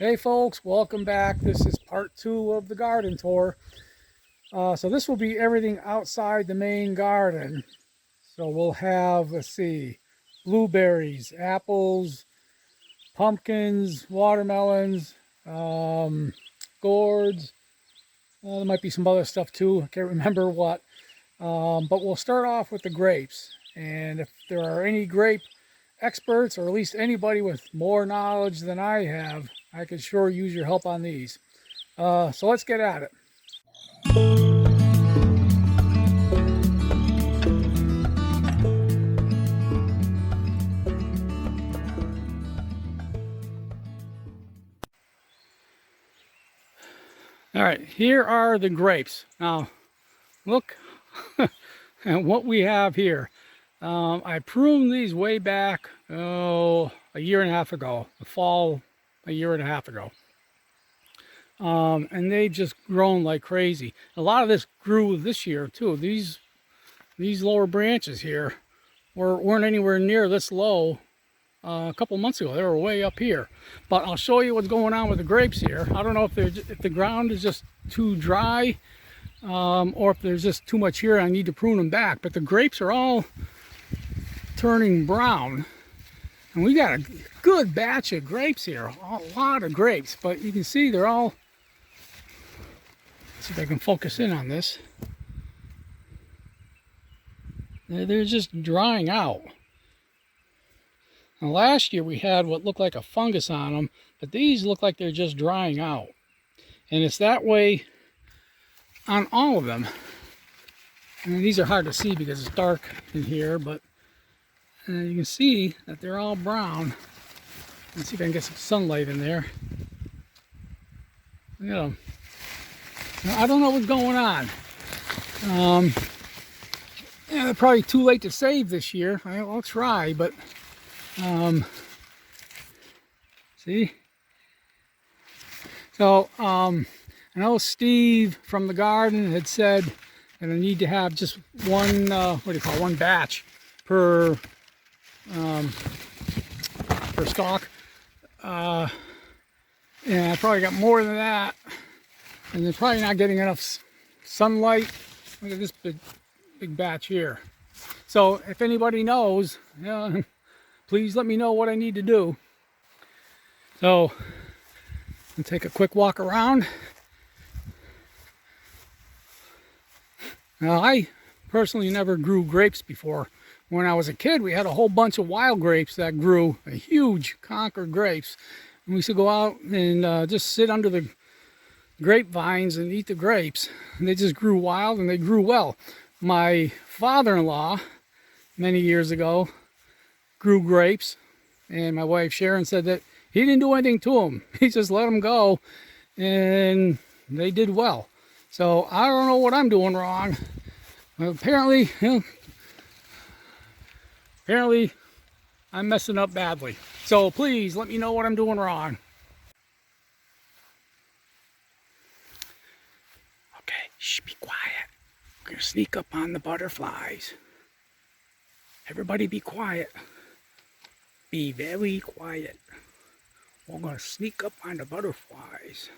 Hey folks, welcome back. This is part 2 of the garden tour. So this will be everything outside the main garden. So we'll have, let's see, blueberries, apples, pumpkins, watermelons, gourds. There might be some other stuff too. I can't remember what. But we'll start off with the grapes. And if there are any grape experts, or at least anybody with more knowledge than I have, I could sure use your help on these. So let's get at it. All right, here are the grapes. Now, look at what we have here. I pruned these way back, a year and a half ago, the fall, a year and a half ago. And they've just grown like crazy. A lot of this grew this year too. These lower branches here weren't anywhere near this low a couple months ago. They were way up here. But I'll show you what's going on with the grapes here. I don't know if the ground is just too dry, or if there's just too much here. I need to prune them back. But the grapes are all turning brown, and we got a good batch of grapes here. A lot of grapes, but you can see they're all. Let's see if I can focus in on this. They're just drying out. Now, last year we had what looked like a fungus on them, but these look like they're just drying out. And it's that way on all of them. And these are hard to see because it's dark in here, but you can see that they're all brown. Let's see if I can get some sunlight in there. Look at them. Now, I don't know what's going on. Yeah, they're probably too late to save this year. I'll try, but see? So, I know Steve from the garden had said that I need to have just one, one batch per stalk. And I probably got more than that. And they're probably not getting enough sunlight. Look at this big batch here. So if anybody knows, please let me know what I need to do. So I'll take a quick walk around. Now, I personally never grew grapes before. When I was a kid, we had a whole bunch of wild grapes that grew, a huge Concord grapes. And we used to go out and just sit under the grapevines and eat the grapes. And they just grew wild and they grew well. My father-in-law, many years ago, grew grapes, and my wife Sharon said that he didn't do anything to them. He just let them go, and they did well. So I don't know what I'm doing wrong. Well, apparently I'm messing up badly. So please let me know what I'm doing wrong. Okay, shh, be quiet. I'm gonna sneak up on the butterflies. Everybody be quiet. Be very quiet. We're gonna sneak up on the butterflies.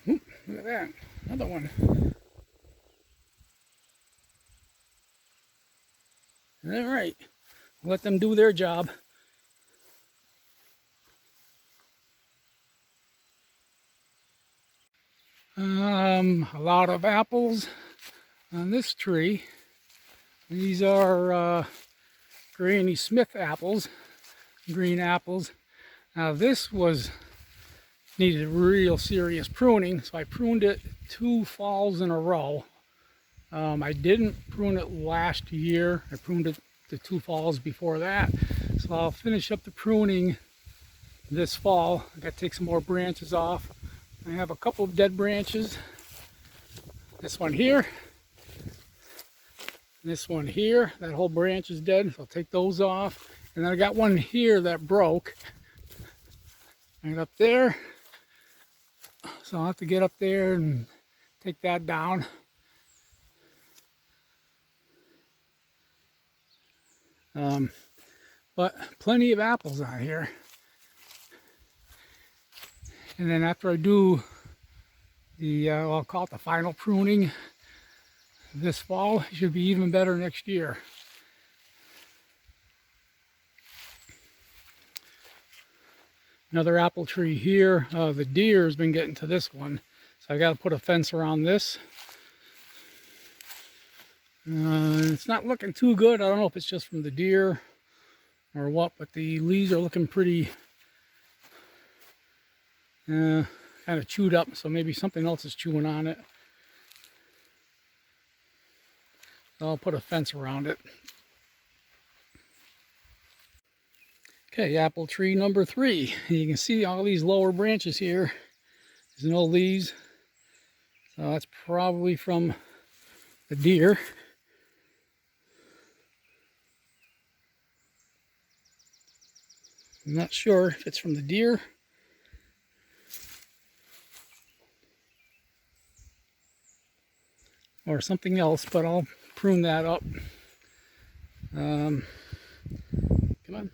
Oop, look at that. Another one. All right. Let them do their job. A lot of apples on this tree. These are Granny Smith apples, green apples. Now this needed real serious pruning, so I pruned it 2 falls in a row. I didn't prune it last year. I pruned it the 2 falls before that. So I'll finish up the pruning this fall. I got to take some more branches off. I have a couple of dead branches. This one here. And this one here, that whole branch is dead, so I'll take those off. And then I got one here that broke right up there, so I'll have to get up there and take that down. But plenty of apples on here. And then after I do the, I'll call it the final pruning this fall, it should be even better next year. Another apple tree here. The deer has been getting to this one, so I got to put a fence around this. It's not looking too good. I don't know if it's just from the deer or what, but the leaves are looking pretty kind of chewed up, so maybe something else is chewing on it. So I'll put a fence around it. Okay, apple tree number 3. You can see all these lower branches here. There's no leaves, so that's probably from the deer. I'm not sure if it's from the deer or something else, but I'll prune that up. Come on.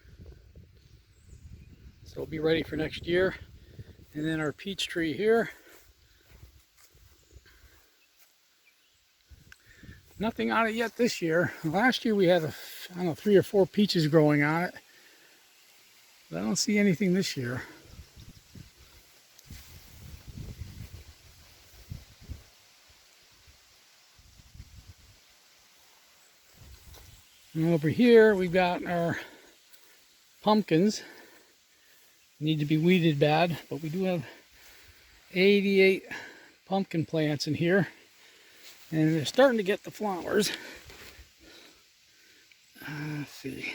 So it'll be ready for next year. And then our peach tree here. Nothing on it yet this year. Last year we had, I don't know, 3 or 4 peaches growing on it. But I don't see anything this year. And over here we've got our pumpkins. Need to be weeded bad, but we do have 88 pumpkin plants in here, and they're starting to get the flowers. Let's see.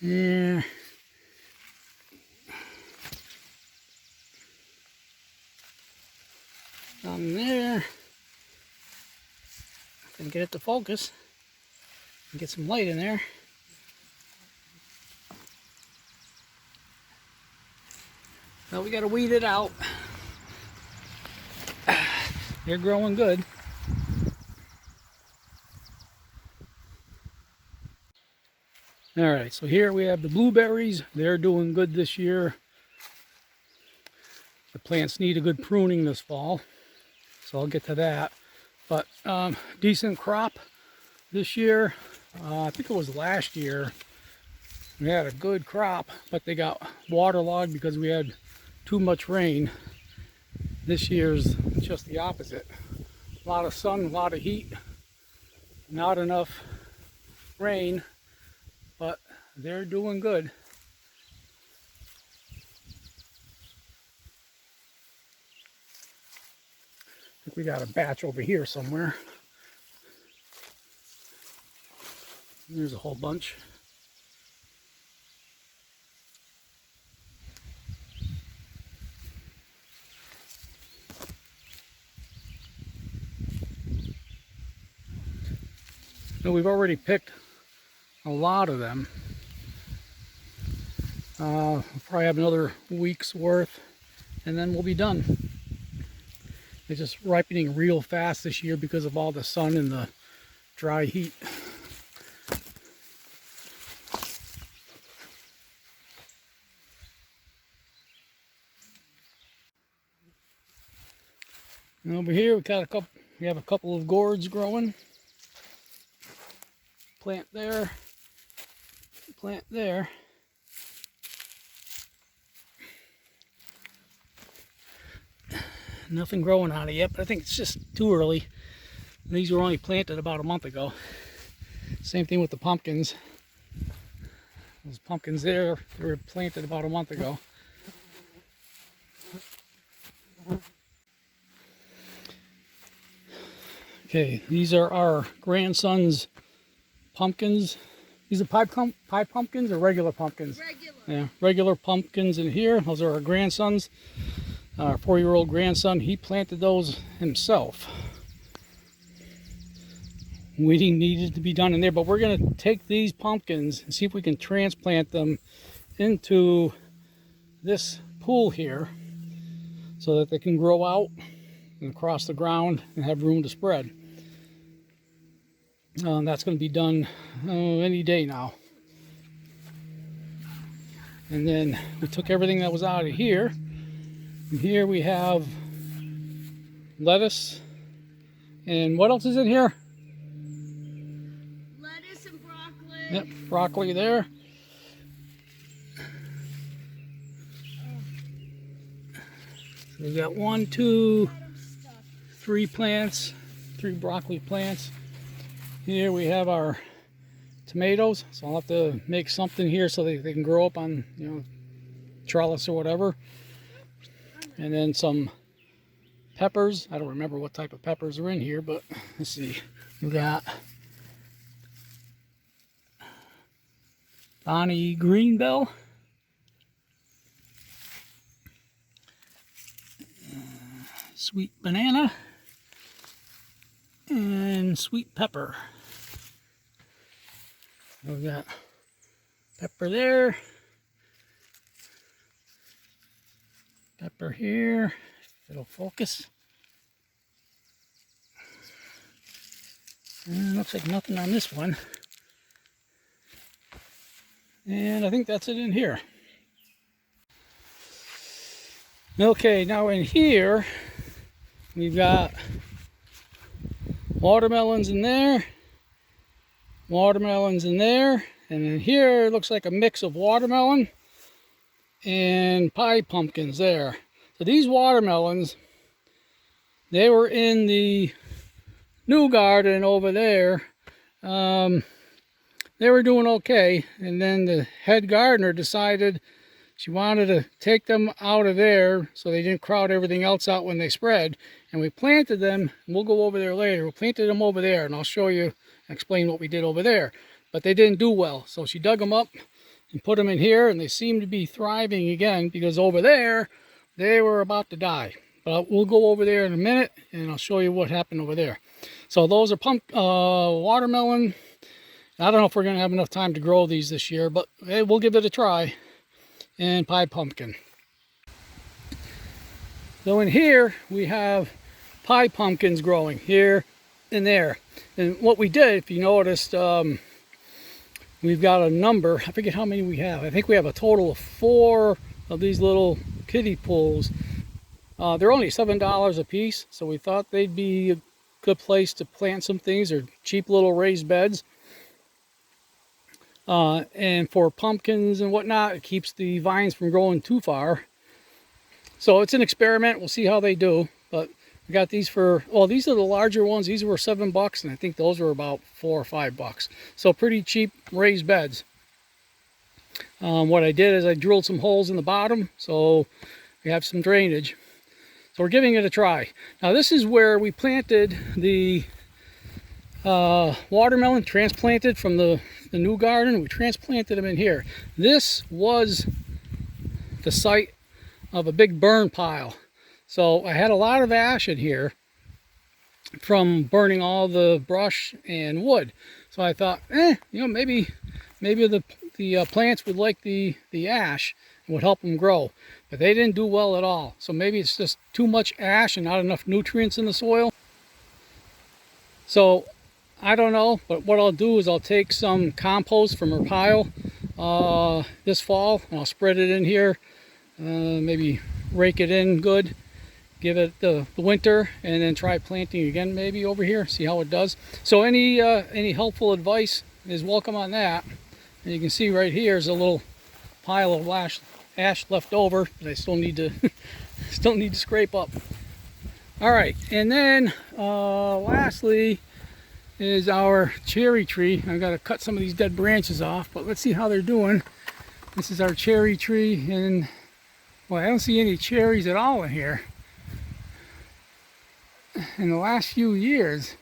Yeah. Down there. Gonna get it to focus and get some light in there. Now we gotta weed it out. They're growing good. Alright, so here we have the blueberries. They're doing good this year. The plants need a good pruning this fall, so I'll get to that. But decent crop this year. I think it was last year we had a good crop, but they got waterlogged because we had too much rain. This year's just the opposite. A lot of sun, a lot of heat, not enough rain, but they're doing good. I think we got a batch over here somewhere. There's a whole bunch. So we've already picked a lot of them. We'll probably have another week's worth and then we'll be done. It's just ripening real fast this year because of all the sun and the dry heat. And over here we have a couple of gourds growing. Plant there, plant there. Nothing growing on it yet, but I think it's just too early. These were only planted about a month ago. Same thing with the pumpkins. Those pumpkins there, they were planted about a month ago. Okay, these are our grandson's pumpkins. These are pie pumpkins or regular pumpkins? Regular. Yeah, regular pumpkins in here. Those are our grandsons. Our 4-year-old grandson, he planted those himself. weeding needed to be done in there. But we're going to take these pumpkins and see if we can transplant them into this pool here so that they can grow out and across the ground and have room to spread. That's going to be done any day now. And then we took everything that was out of here. And here we have lettuce. And what else is in here? Lettuce and broccoli. Yep, broccoli there. So we got 1, 2, 3 plants, 3 broccoli plants. Here we have our tomatoes, so I'll have to make something here so they can grow up on, trellis or whatever. And then some peppers. I don't remember what type of peppers are in here, but let's see. We got Bonnie Greenbell, sweet banana, and sweet pepper. We got pepper there, pepper here, it'll focus. And looks like nothing on this one. And I think that's it in here. Okay, now in here, we've got watermelons in there, watermelons in there, and in here it looks like a mix of watermelon and pie pumpkins there. So these watermelons, they were in the new garden over there. They were doing okay, and then the head gardener decided she wanted to take them out of there so they didn't crowd everything else out when they spread. And we planted them, and we'll go over there later. We planted them over there, and I'll show you and explain what we did over there. But they didn't do well, so she dug them up and put them in here, and they seem to be thriving again, because over there they were about to die. But we'll go over there in a minute, and I'll show you what happened over there. So those are watermelon. I don't know if we're going to have enough time to grow these this year, but hey, we'll give it a try. And pie pumpkin. So in here we have pie pumpkins growing here and there. And what we did, if you noticed, we've got a number. I forget how many we have. I think we have a total of 4 of these little kiddie pools. They're only $7 a piece, so we thought they'd be a good place to plant some things. They're cheap little raised beds. And for pumpkins and whatnot, it keeps the vines from growing too far. So it's an experiment. We'll see how they do. But we got these for, well, these are the larger ones. These were $7, and I think those were about $4 or $5. So pretty cheap raised beds. What I did is I drilled some holes in the bottom, so we have some drainage. So we're giving it a try. Now this is where we planted the watermelon, transplanted from the new garden. We transplanted them in here. This was the site of a big burn pile. So I had a lot of ash in here from burning all the brush and wood. So I thought, maybe the plants would like the ash and would help them grow. But they didn't do well at all. So maybe it's just too much ash and not enough nutrients in the soil. So I don't know, but what I'll do is I'll take some compost from her pile this fall, and I'll spread it in here, maybe rake it in good, give it the winter, and then try planting again maybe over here, see how it does. So any helpful advice is welcome on that. And you can see right here is a little pile of ash left over that I still need to scrape up. All right, and then lastly is our cherry tree. I've got to cut some of these dead branches off, but let's see how they're doing. This is our cherry tree, and well, I don't see any cherries at all in here. In the last few years,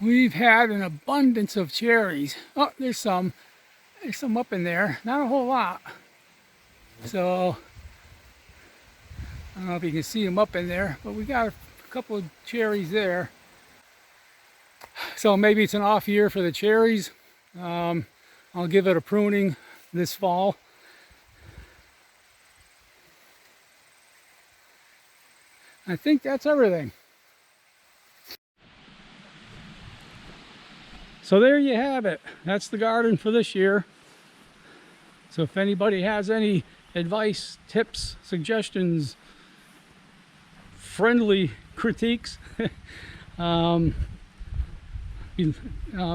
we've had an abundance of cherries. Oh, there's some up in there, not a whole lot. So I don't know if you can see them up in there, but we got a couple of cherries there. So maybe it's an off year for the cherries. I'll give it a pruning this fall. I think that's everything. So there you have it. That's the garden for this year. So if anybody has any advice, tips, suggestions, friendly critiques, I'll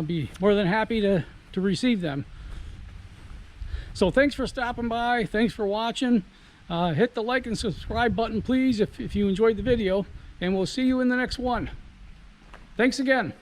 be more than happy to receive them. So thanks for stopping by. Thanks for watching. Hit the like and subscribe button, please, if you enjoyed the video. And we'll see you in the next one. Thanks again.